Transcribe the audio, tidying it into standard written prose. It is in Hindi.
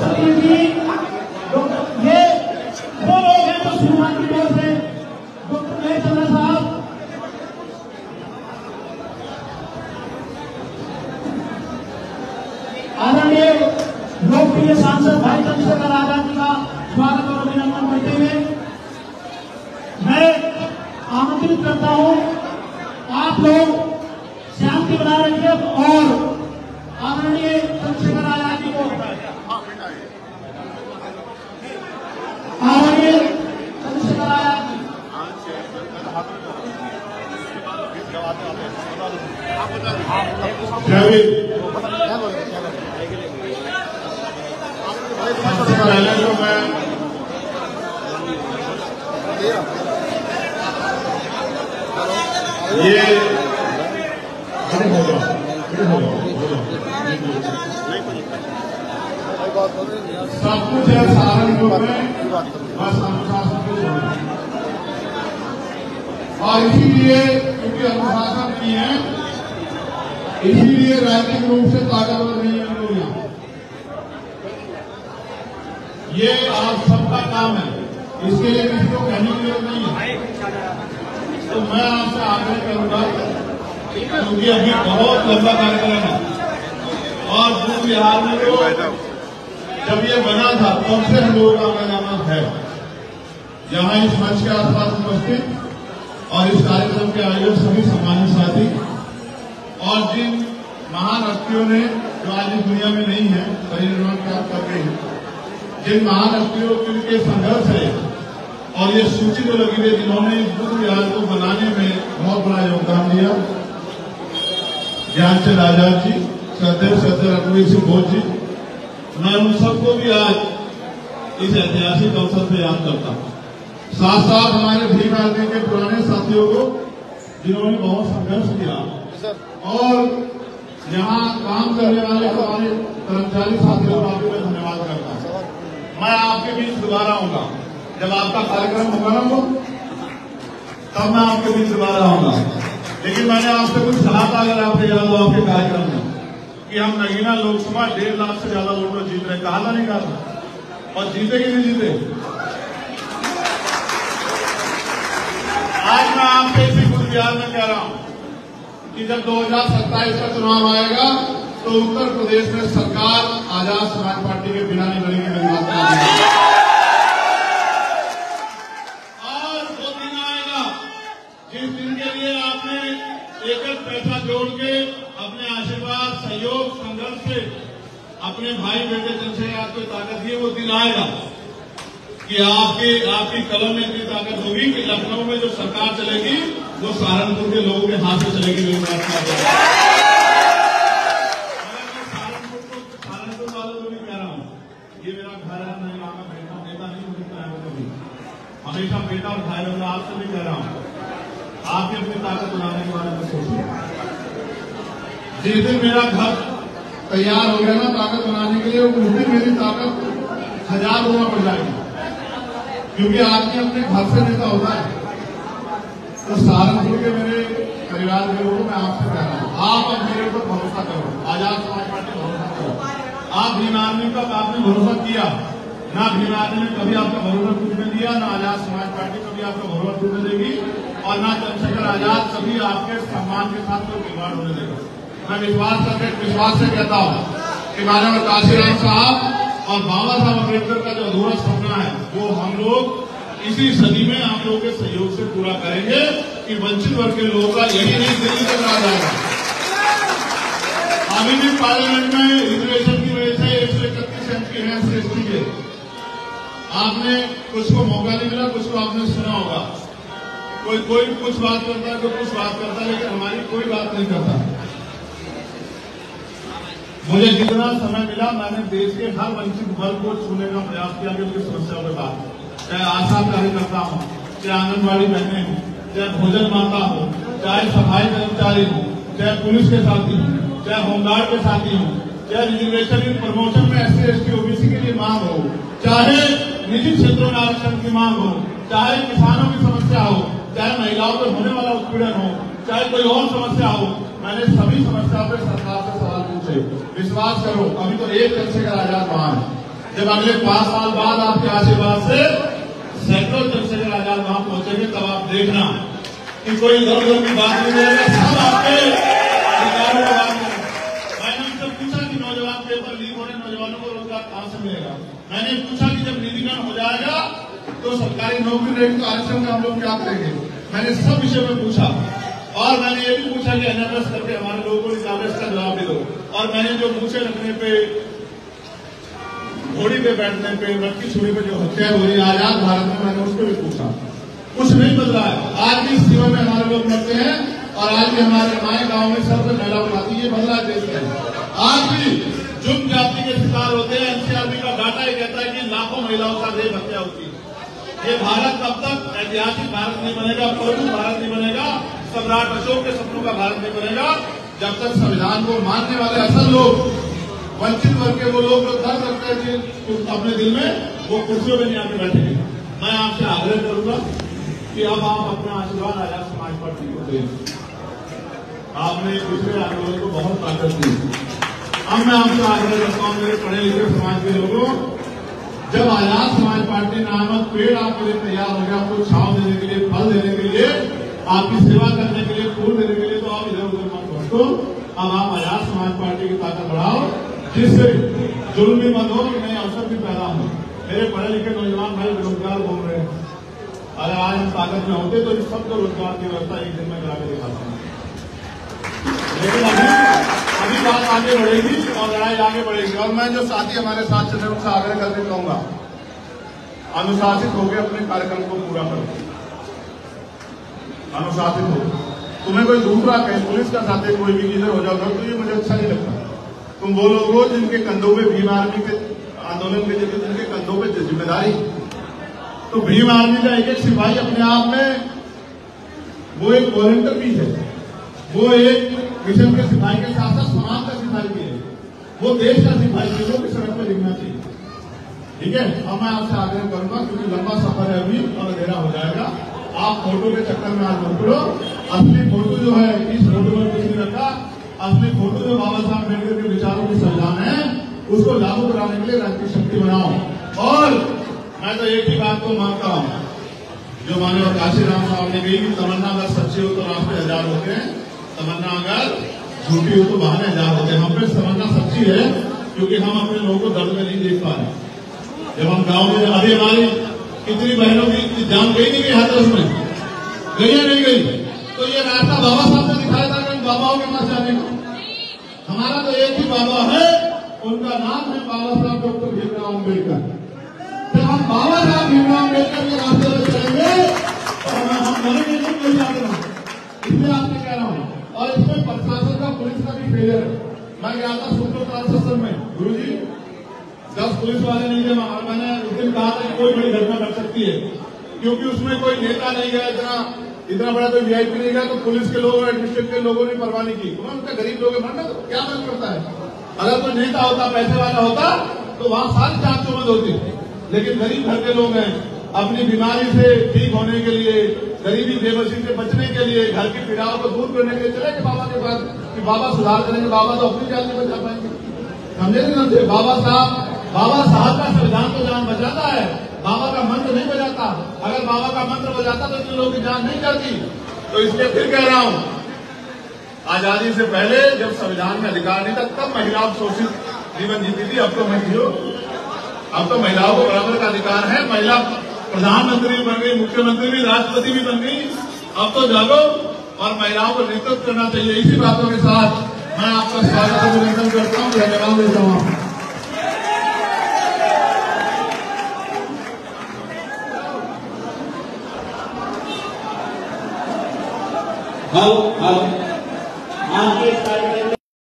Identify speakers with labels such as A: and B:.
A: सतीश जी, ये वो लोग हैं जो शुरुआती दौर से डॉक्टर महेश चंद्र साहब, आदरणीय लोकप्रिय सांसद भाई चंद्रशेखर आजाद जी का स्वागत और अभिनंदन करते हुए मैं आमंत्रित करता हूं आप लोग शांति बनाए रखिए और आदरणीय चंद्रशेखर आजाद जी को, आदरणीय चंद्रशेखर आजाद
B: सबसे पहले जो मैं ये सब कुछ है सहारनपुर में, बस अनुशासन को छोड़ना। और इसीलिए क्योंकि अनुशासन नहीं है, इसीलिए राजनीतिक रूप से ताकतवर नहीं है लोग यहाँ। ये आप सबका काम है, इसके लिए किसी को कहने की जरूरत नहीं है। तो मैं आपसे आग्रह करूंगा, क्योंकि अभी बहुत लंबा कार्यक्रम है और दूर बिहार में तो जब ये बना था तब से हम लोगों का आना जाना है। यहाँ इस मंच के आसपास उपस्थित और इस कार्यक्रम के आयोजक सभी सम्मानित साथी और जिन महान हस्तियों ने जो आज इस दुनिया में नहीं है, परिनिर्वाण प्राप्त कर गए हैं, जिन महान हस्तियों के संघर्ष है और ये सूची जो लगी है जिन्होंने इस बुद्ध विहार को बनाने में बहुत बड़ा योगदान दिया, ज्ञानचंद आजाद जी, श्रद्धेय रघुवीर सिंह बोस जी, मैं उन सबको भी आज इस ऐतिहासिक अवसर पर याद करता हूँ। साथ साथ हमारे भीम आर्मी के पुराने साथियों को जिन्होंने बहुत संघर्ष किया और यहाँ काम करने वाले हमारे कर्मचारी साथियों का भी मैं धन्यवाद करता हूँ। मैं आपके बीच दोबारा आऊंगा जब आपका कार्यक्रम होगा ना, वो तब मैं आपके बीच दोबारा आऊंगा। लेकिन मैंने आपसे कुछ कहा था, अगर आपको याद हो आपके कार्यक्रम में, कि हम नगीना लोकसभा 1.5 लाख से ज्यादा वोटों जीत रहे, कहा था नहीं कहा था, और जीते कि नहीं जीते। आज मैं आपसे इसी बुद्ध विहार में कह रहा हूं कि जब 2027 का चुनाव आएगा तो उत्तर प्रदेश में सरकार आजाद समाज पार्टी के बिना नहीं बनेगी, मेरी बात नहीं। और वो दिन आएगा जिस दिन के लिए आपने एक पैसा जोड़ के अपने आशीर्वाद, सहयोग, संघर्ष से अपने भाई बेटे चंद्रशेखर को ताकत दी, वो दिन आएगा कि आपकी कलम में इतनी ताकत होगी कि लखनऊ में जो सरकार चलेगी वो सहारनपुर के लोगों के हाथ से चलेगी। मेरी बात सहारनपुर वालों को भी कह रहा हूँ, ये मेरा घर है, मैं यहाँ का बेटा नहीं हो सकता है, कभी हमेशा बेटा और भाई होगा। आपसे भी कह रहा हूँ, आपकी अपनी ताकत बनाने के बारे में सोचिए। जिस दिन मेरा घर तैयार हो गया ना ताकत बनाने के लिए, उस दिन मेरी ताकत 1000 गुना बढ़ जाएगी, क्योंकि आदमी अपने घर से नेता होता है। तो सहारनपुर के मेरे परिवार के लोगों को मैं आपसे कह रहा हूँ, आप अब मेरे ऊपर भरोसा करो, आजाद समाज पार्टी भरोसा करो। आप भीम आर्मी का आपने भरोसा किया ना, भीम आर्मी ने कभी आपका भरोसा टूटने दिया, ना आजाद समाज पार्टी कभी आपका भरोसा टूटने देगी, और ना चंद्रशेखर आजाद कभी आपके सम्मान के साथ कोई खिलवाड़ होने देगा। मैं विश्वास से कहता हूँ कि माननीय काशीराम साहब और बाबा साहब अम्बेडकर का जो अधूरा सपना है वो हम लोग इसी सदी में आप लोगों के सहयोग से पूरा करेंगे कि वंचित वर्ग के लोगों का यही नहीं दिल्ली तक आ जाएगा। अभी भी पार्लियामेंट में रिजर्वेशन की वजह से 131 एमपी है एससी के, आपने कुछ को मौका नहीं मिला, कुछ को आपने सुना होगा, कोई कुछ बात करता है, कोई कुछ बात करता है, लेकिन हमारी कोई बात नहीं करता। मुझे जितना समय मिला मैंने देश के हर वंचित वर्ग को छूने का प्रयास किया कि उनकी समस्याओं के बाद, चाहे आशा कार्यकर्ता हो, चाहे आंगनबाड़ी बहनें हो, चाहे भोजन माता हो, चाहे सफाई कर्मचारी हो, चाहे पुलिस के साथी हो, चाहे होमगार्ड के साथी हो, चाहे रिजर्वेशन इन प्रमोशन में SC ST OBC के लिए मांग हो, चाहे निजी क्षेत्रों में आरक्षण की मांग हो, चाहे किसानों की समस्या हो, चाहे महिलाओं पर होने वाला उत्पीड़न हो, चाहे कोई और समस्या हो, मैंने सभी समस्याओं पर सरकार से सवाल पूछे। विश्वास करो, अभी तो एक चंद्रशेखर आजाद वहां है, जब अगले 5 साल बाद आपके आशीर्वाद से सैकड़ों चंद्रशेखर आजाद वहां पहुंचेंगे, तब आप देखना कि कोई इधर उधर की बात नहीं रहेगा, सब आपके अधिकारों की बात करें। मैंने उनसे पूछा कि नौजवान पेपर लीक हो रहे, नौजवानों को रोजगार कहां से मिलेगा। मैंने पूछा कि जब निधिकरण हो जाएगा तो सरकारी नौकरी रहेगी तो आरक्षण में हम लोग क्या करेंगे। मैंने सब विषय में पूछा और मैंने ये भी पूछा कि एनएफएस करके हमारे लोगों को निकाले, इसका जवाब भी दो। और मैंने जो मूछे रखने पे, घोड़ी पे बैठने पे, मटकी छुरी पे जो हत्या हो रही है आजाद भारत में, मैंने उसको भी पूछा। कुछ नहीं बदला है। आज भी इस सीमा में हमारे लोग मरते हैं और आज भी हमारे माए गांव में सबसे महिला उठाती है। बदला देश में आज भी जुर्म जाति के शिकार होते हैं। एनसीआरबी का डाटा ये कहता है कि लाखों महिलाओं का देह हत्या होती है। ये भारत तब तक ऐतिहासिक भारत नहीं बनेगा, प्रभु भारत नहीं बनेगा, सम्राट अशोक के सपनों का भारत नहीं बनेगा, जब तक संविधान को मानने वाले असल लोग, वंचित वर्ग के वो लोग जो दर्द रखते हैं अपने दिल में, वो कुर्सियों में नहीं आके बैठेंगे। मैं आपसे आग्रह करूंगा कि अब आप अपना आशीर्वाद आजाद समाज पार्टी को दें। आपने पिछले आंदोलन को बहुत ताकत दी। अब मैं आपसे आग्रह करता हूं, मेरे पढ़े लिखे समाज के लोगों, जब आजाद समाज पार्टी नामक पेड़ आपके लिए तैयार हो गया, आपको छांव देने के लिए, फल देने के लिए, आपकी सेवा करने के लिए, फूल देने के लिए, तो आप इधर उधर मत भटको। अब आप आजाद समाज पार्टी की ताकत बढ़ाओ, जिससे जुल्म भी बंद हो, नए अवसर भी पैदा हो। मेरे पढ़े लिखे नौजवान भाई बेरोजगार घूम रहे हैं। अगर आज हम ताकत में होते तो इस सबको रोजगार की व्यवस्था एक दिन में करा के दिखाता हूँ। लेकिन अभी बात आगे बढ़ेगी और लड़ाई आगे बढ़ेगी। और मैं जो साथी हमारे साथ चल रहे हैं उनसे आग्रह करके कहूंगा, अनुशासित होकर अपने कार्यक्रम को पूरा करो। अनुशासित हो। तुम्हें कोई दूसरा कहे, पुलिस का साथी कोई भी किधर हो जाओ तो ये मुझे अच्छा नहीं लगता। तुम वो लोग हो जिनके कंधों पे भीम आर्मी के आंदोलन के जरिए जिनके कंधों पे जिम्मेदारी, तो भीम आर्मी का एक एक सिपाही अपने आप में वो एक वॉलंटियर भी है, वो एक मिशन के सिपाही के साथ साथ समाज का सिपाही भी है, वो देश का सिपाही भी, वो भी सड़क पर दिखना चाहिए। ठीक है। अब मैं आपसे आग्रह करूंगा, क्योंकि लंबा सफर है अभी और अंधेरा हो जाएगा, आप फोटो के चक्कर में आज मत पड़ो। असली फोटो जो है, इस फोटो में कुछ नहीं रखा, असली फोटो जो बाबा साहब अम्बेडकर के विचारों की संविधान है, उसको लागू कराने के लिए राज्य की शक्ति बनाओ। और मैं तो एक ही बात को मानता हूं, जो माननीय काशीराम साहब ने कही कि तमन्ना अगर सच्ची हो तो रास्ते हजार होते हैं, तमन्ना अगर झूठी हो तो बहाने हजार होते हैं। हम पे तमन्ना सच्ची है क्योंकि हम अपने लोगों को दर्द में नहीं देख पा रहे। जब हम गांव में, अभी हमारी कितनी बहनों की जान गई नहीं गई हाथरस में, गई या नहीं गई, तो ये रास्ता बाबा साहब ने दिखाया था कि बाबाओं के पास जाने का। हमारा तो एक ही बाबा है, उनका नाम है बाबा साहब डॉक्टर भीमराव अम्बेडकर। जब हम बाबा साहब भीमराव अम्बेडकर के रास्ते में चलेंगे तो हम मरेंगे नहीं, कोई याद नहीं। इसलिए आपसे कह रहा हूँ। और इसमें प्रशासन का, पुलिस का भी फेलियर है। मैं गया था सुप्रीम ट्रांसलेशन में, गुरु जी 10 पुलिस वाले नहीं थे वहां। मैंने उस दिन कहा था कि कोई बड़ी घटना घट सकती है, क्योंकि उसमें कोई नेता नहीं गया, इतना बड़ा कोई वीआईपी नहीं गया, तो पुलिस के लोग और डिस्ट्रिक्ट के लोगों ने परवाह नहीं की। उन्होंने गरीब लोग मरना तो क्या फर्क पड़ता है। अगर कोई नेता होता, पैसे वाला होता, तो वहां सारी जांच चौबंद होती। लेकिन गरीब घर के लोग हैं, अपनी बीमारी से ठीक होने के लिए, गरीबी बेबसी से बचने के लिए, घर की पीड़ाओं को दूर करने के लिए चले गए बाबा के पास कि बाबा सुधार करेंगे। बाबा तो अपनी जान नहीं बचा पाएंगे, समझे नहीं समझे। बाबा साहब का संविधान तो जान बचाता है, बाबा का मंत्र नहीं बजाता। अगर बाबा का मंत्र बजाता तो इतने लोगों की जान नहीं जाती। तो इसलिए फिर कह रहा हूं, आजादी से पहले जब संविधान में अधिकार नहीं था, तब महिलाओं शोषित जीवन जीती थी। अब तो महिलाओं को बराबर का अधिकार है। महिला प्रधानमंत्री भी बन गई, मुख्यमंत्री भी, राष्ट्रपति भी बन गई। अब तो जागो और महिलाओं को नेतृत्व करना चाहिए। इसी बातों के साथ मैं आपका स्वागत अभिनंदन करता हूँ, धन्यवाद देता हूँ।
A: आज के